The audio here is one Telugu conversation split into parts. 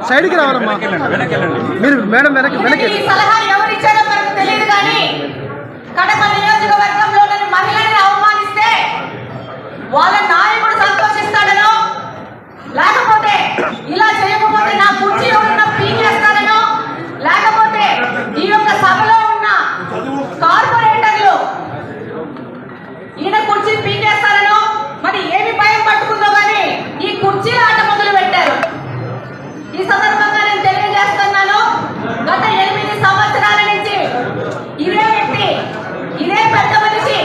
సైడ్ కి రావాలమ్మా మీరు మేడం వెనక్కి సలహా ఎవరు ఇచ్చారో మనకు తెలియదు కానీ కడప నియోజకవర్గంలోని మహిళల్ని అవమానిస్తే వాళ్ళ నాయకుడు సంతోషిస్తాడనో లేకపోతే ఇలా చేయకపోతే నా కుర్చీ ఉన్న పీకేస్తాడనో లేకపోతే ఈ యొక్క సభలో ఉన్న కార్పొరేటర్లు ఈయన కుర్చీ పీకేస్తారనో మరి ఏమి భయం పట్టుకుందో కానీ ఈ కుర్చీల ఆట మొదలు పెట్టారు. ఈ సందర్భంగా నేను తెలియజేస్తున్నాను, గత 8 సంవత్సరాల నుంచి ఇదే వ్యక్తి ఇదే పెద్ద మనిషి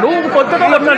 నువ్వు కొత్తగా ముందు